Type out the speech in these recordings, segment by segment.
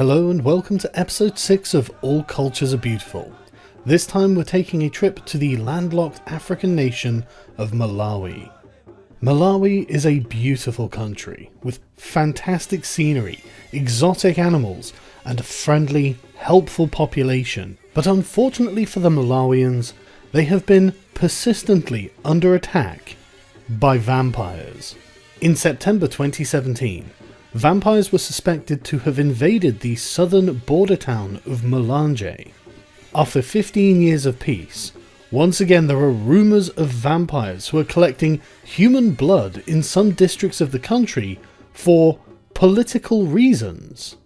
Hello and welcome to episode 6 of All Cultures Are Beautiful. This time we're taking a trip to the landlocked African nation of Malawi. Malawi is a beautiful country with fantastic scenery, exotic animals, and a friendly, helpful population. But unfortunately for the Malawians, they have been persistently under attack by vampires. In September 2017, vampires were suspected to have invaded the southern border town of Malanje. After 15 years of peace, once again there are rumours of vampires who are collecting human blood in some districts of the country for political reasons.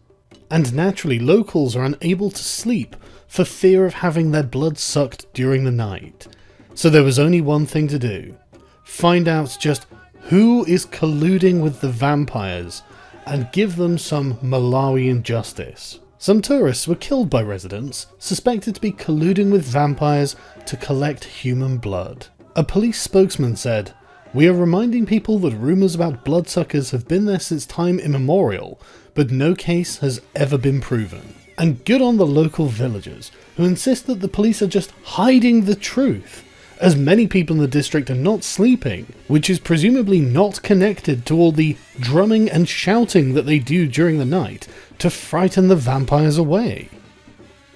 And naturally, locals are unable to sleep for fear of having their blood sucked during the night. So there was only one thing to do: find out just who is colluding with the vampires and give them some Malawian justice. Some tourists were killed by residents suspected to be colluding with vampires to collect human blood. A police spokesman said, "We are reminding people that rumours about bloodsuckers have been there since time immemorial, but no case has ever been proven." And good on the local villagers who insist that the police are just hiding the truth, as many people in the district are not sleeping, which is presumably not connected to all the drumming and shouting that they do during the night to frighten the vampires away.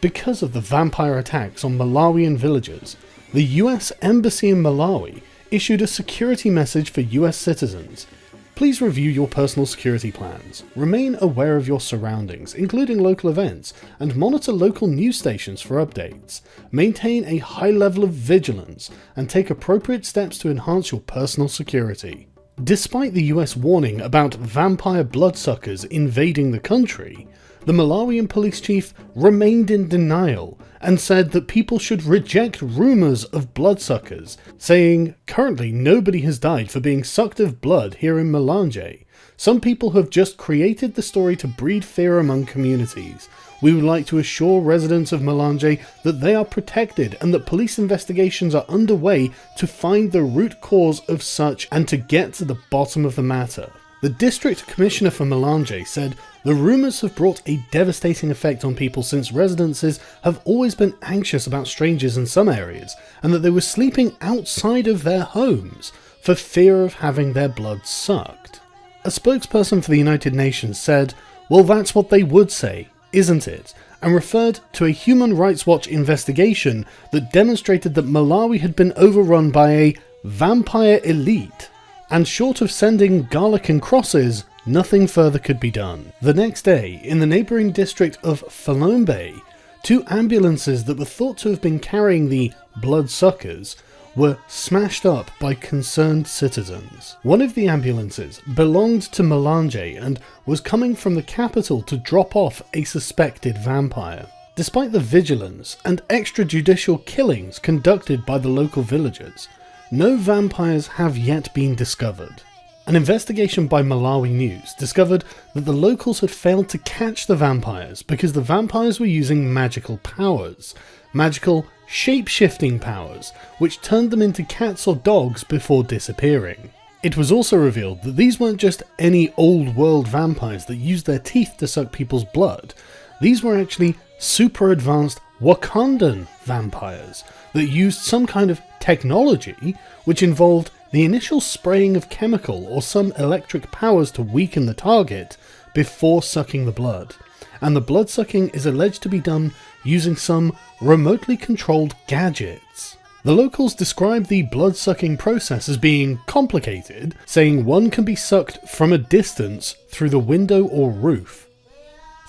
Because of the vampire attacks on Malawian villagers, the US Embassy in Malawi issued a security message for US citizens. Please review your personal security plans, remain aware of your surroundings, including local events, and monitor local news stations for updates. Maintain a high level of vigilance, and take appropriate steps to enhance your personal security. Despite the US warning about vampire bloodsuckers invading the country, the Malawian police chief remained in denial and said that people should reject rumours of bloodsuckers, saying, "Currently nobody has died for being sucked of blood here in Malanje. Some people have just created the story to breed fear among communities. We would like to assure residents of Malanje that they are protected and that police investigations are underway to find the root cause of such and to get to the bottom of the matter." The district commissioner for Malanje said the rumours have brought a devastating effect on people since residences have always been anxious about strangers in some areas, and that they were sleeping outside of their homes for fear of having their blood sucked. A spokesperson for the United Nations said, "Well, that's what they would say, isn't it?" and referred to a Human Rights Watch investigation that demonstrated that Malawi had been overrun by a vampire elite. And short of sending garlic and crosses, nothing further could be done. The next day, in the neighbouring district of Falombe, 2 ambulances that were thought to have been carrying the bloodsuckers were smashed up by concerned citizens. One of the ambulances belonged to Malanje and was coming from the capital to drop off a suspected vampire. Despite the vigilance and extrajudicial killings conducted by the local villagers, no vampires have yet been discovered. An investigation by Malawi News discovered that the locals had failed to catch the vampires because the vampires were using magical powers, magical shape-shifting powers, which turned them into cats or dogs before disappearing. It was also revealed that these weren't just any old-world vampires that used their teeth to suck people's blood. These were actually super advanced Wakandan vampires that used some kind of technology which involved the initial spraying of chemical or some electric powers to weaken the target before sucking the blood. And the blood sucking is alleged to be done using some remotely controlled gadgets. The locals describe the blood sucking process as being complicated, saying one can be sucked from a distance through the window or roof.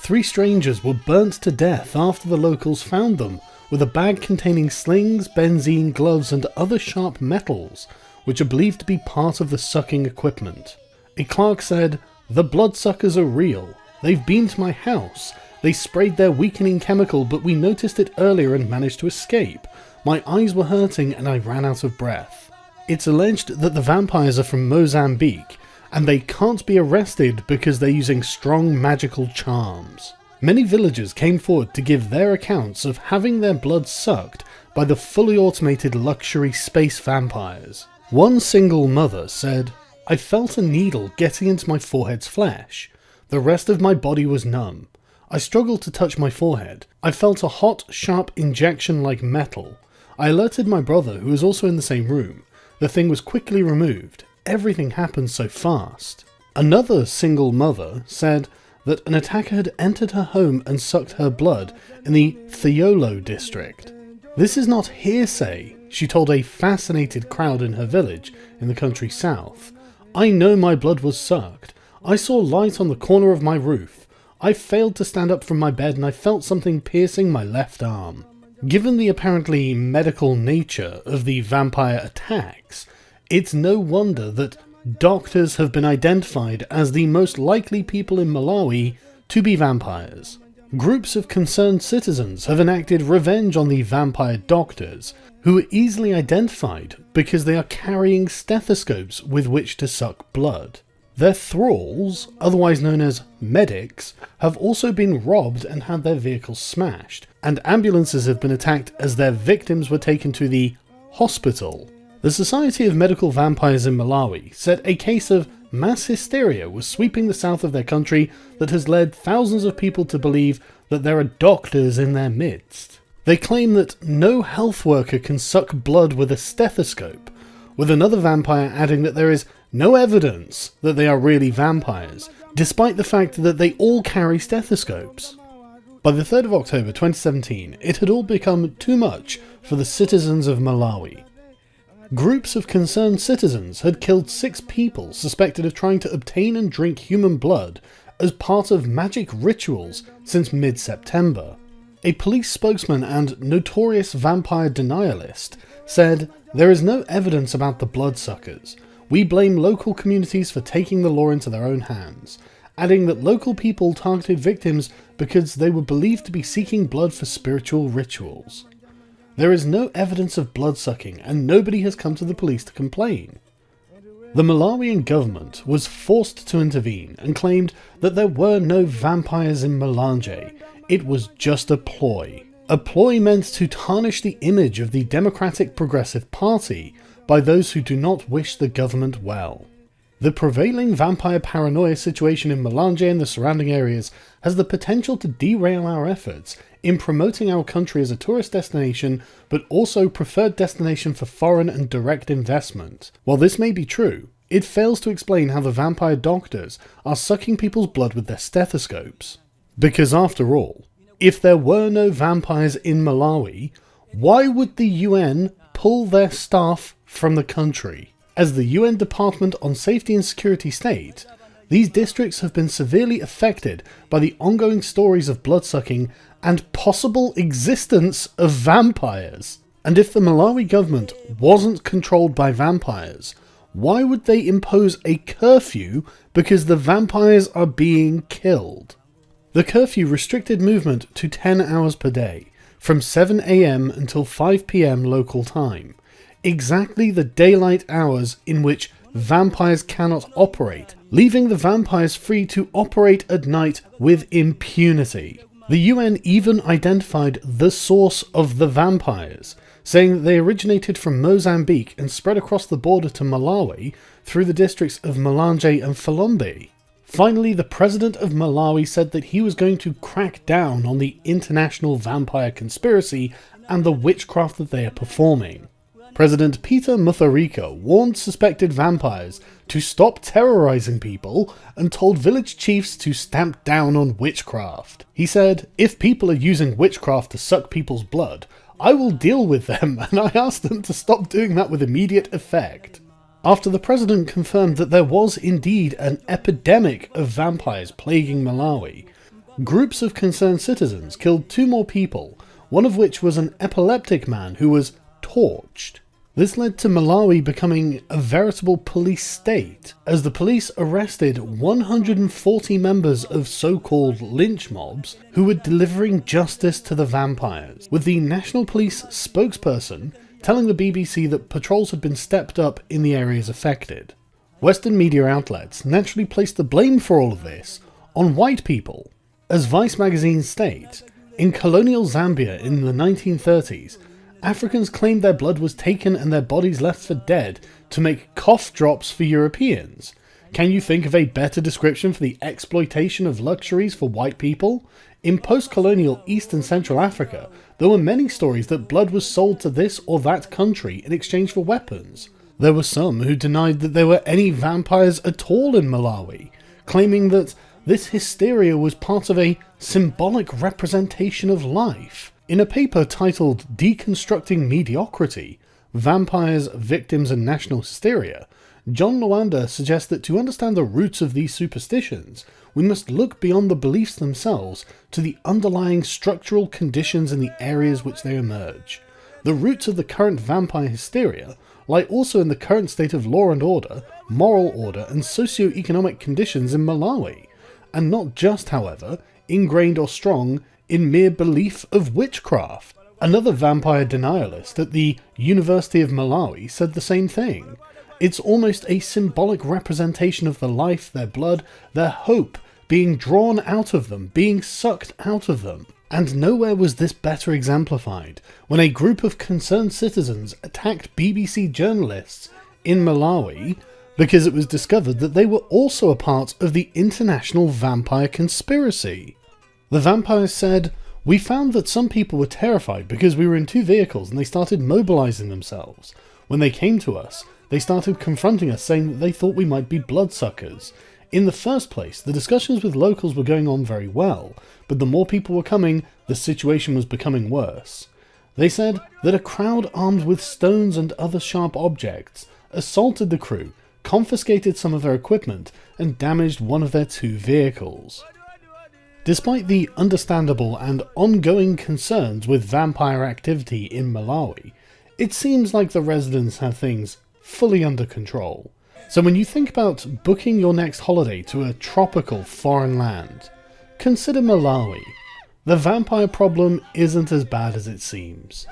3 strangers were burnt to death after the locals found them with a bag containing slings, benzene, gloves and other sharp metals, which are believed to be part of the sucking equipment. A clerk said, "The bloodsuckers are real. They've been to my house. They sprayed their weakening chemical, but we noticed it earlier and managed to escape. My eyes were hurting and I ran out of breath." It's alleged that the vampires are from Mozambique, and they can't be arrested because they're using strong magical charms. Many villagers came forward to give their accounts of having their blood sucked by the fully automated luxury space vampires. One single mother said, "I felt a needle getting into my forehead's flesh. The rest of my body was numb. I struggled to touch my forehead. I felt a hot, sharp injection like metal. I alerted my brother, who was also in the same room. The thing was quickly removed. Everything happened so fast. Another single mother said that an attacker had entered her home and sucked her blood in the Thiolo district. This is not hearsay, she told a fascinated crowd in her village in the country south. I know my blood was sucked. I saw light on the corner of my roof. I failed to stand up from my bed and I felt something piercing my left arm. Given the apparently medical nature of the vampire attacks, it's no wonder that doctors have been identified as the most likely people in Malawi to be vampires. Groups of concerned citizens have enacted revenge on the vampire doctors, who are easily identified because they are carrying stethoscopes with which to suck blood. Their thralls, otherwise known as medics, have also been robbed and had their vehicles smashed, and ambulances have been attacked as their victims were taken to the hospital. The Society of Medical Vampires in Malawi said a case of mass hysteria was sweeping the south of their country that has led thousands of people to believe that there are doctors in their midst. They claim that no health worker can suck blood with a stethoscope, with another vampire adding that there is no evidence that they are really vampires, despite the fact that they all carry stethoscopes. By the 3rd of October 2017, it had all become too much for the citizens of Malawi. Groups of concerned citizens had killed 6 people suspected of trying to obtain and drink human blood as part of magic rituals since mid-September. A police spokesman and notorious vampire denialist said, "There is no evidence about the bloodsuckers. We blame local communities for taking the law into their own hands," adding that local people targeted victims because they were believed to be seeking blood for spiritual rituals. There is no evidence of bloodsucking and nobody has come to the police to complain. The Malawian government was forced to intervene and claimed that there were no vampires in Malanje. It was just a ploy. A ploy meant to tarnish the image of the Democratic Progressive Party by those who do not wish the government well. The prevailing vampire paranoia situation in Malanje and the surrounding areas has the potential to derail our efforts in promoting our country as a tourist destination, but also preferred destination for foreign and direct investment. While this may be true, it fails to explain how the vampire doctors are sucking people's blood with their stethoscopes. Because after all, if there were no vampires in Malawi, why would the UN pull their staff from the country? As the UN Department on Safety and Security state, these districts have been severely affected by the ongoing stories of bloodsucking and possible existence of vampires. And if the Malawi government wasn't controlled by vampires, why would they impose a curfew because the vampires are being killed? The curfew restricted movement to 10 hours per day, from 7 AM until 5 PM local time, exactly the daylight hours in which vampires cannot operate, leaving the vampires free to operate at night with impunity. The UN even identified the source of the vampires, saying that they originated from Mozambique and spread across the border to Malawi through the districts of Malanje and Falombe. Finally, the president of Malawi said that he was going to crack down on the international vampire conspiracy and the witchcraft that they are performing. President Peter Mutharika warned suspected vampires to stop terrorizing people and told village chiefs to stamp down on witchcraft. He said, "If people are using witchcraft to suck people's blood, I will deal with them, and I asked them to stop doing that with immediate effect." After the president confirmed that there was indeed an epidemic of vampires plaguing Malawi, groups of concerned citizens killed 2 more people, one of which was an epileptic man who was torched. This led to Malawi becoming a veritable police state, as the police arrested 140 members of so-called lynch mobs who were delivering justice to the vampires, with the National Police spokesperson telling the BBC that patrols had been stepped up in the areas affected. Western media outlets naturally placed the blame for all of this on white people. As Vice magazine states, in colonial Zambia in the 1930s, Africans claimed their blood was taken and their bodies left for dead to make cough drops for Europeans, Can you think of a better description for the exploitation of luxuries for white people? In post-colonial East and Central Africa, there were many stories that blood was sold to this or that country in exchange for weapons. There were some who denied that there were any vampires at all in Malawi, claiming that this hysteria was part of a symbolic representation of life. In a paper titled Deconstructing Mediocrity, Vampires, Victims and National Hysteria, John Lwanda suggests that to understand the roots of these superstitions, we must look beyond the beliefs themselves to the underlying structural conditions in the areas which they emerge. The roots of the current vampire hysteria lie also in the current state of law and order, moral order and socio-economic conditions in Malawi, and not just, however, ingrained or strong in mere belief of witchcraft. Another vampire denialist at the University of Malawi said the same thing. It's almost a symbolic representation of the life, their blood, their hope being drawn out of them, being sucked out of them. And nowhere was this better exemplified when a group of concerned citizens attacked BBC journalists in Malawi because it was discovered that they were also a part of the international vampire conspiracy. The vampires said, "We found that some people were terrified because we were in two vehicles and they started mobilizing themselves. When they came to us, they started confronting us saying that they thought we might be bloodsuckers. In the first place, the discussions with locals were going on very well, but the more people were coming, the situation was becoming worse. They said that a crowd armed with stones and other sharp objects assaulted the crew, confiscated some of their equipment, and damaged one of their two vehicles." Despite the understandable and ongoing concerns with vampire activity in Malawi, it seems like the residents have things fully under control. So when you think about booking your next holiday to a tropical foreign land, consider Malawi. The vampire problem isn't as bad as it seems.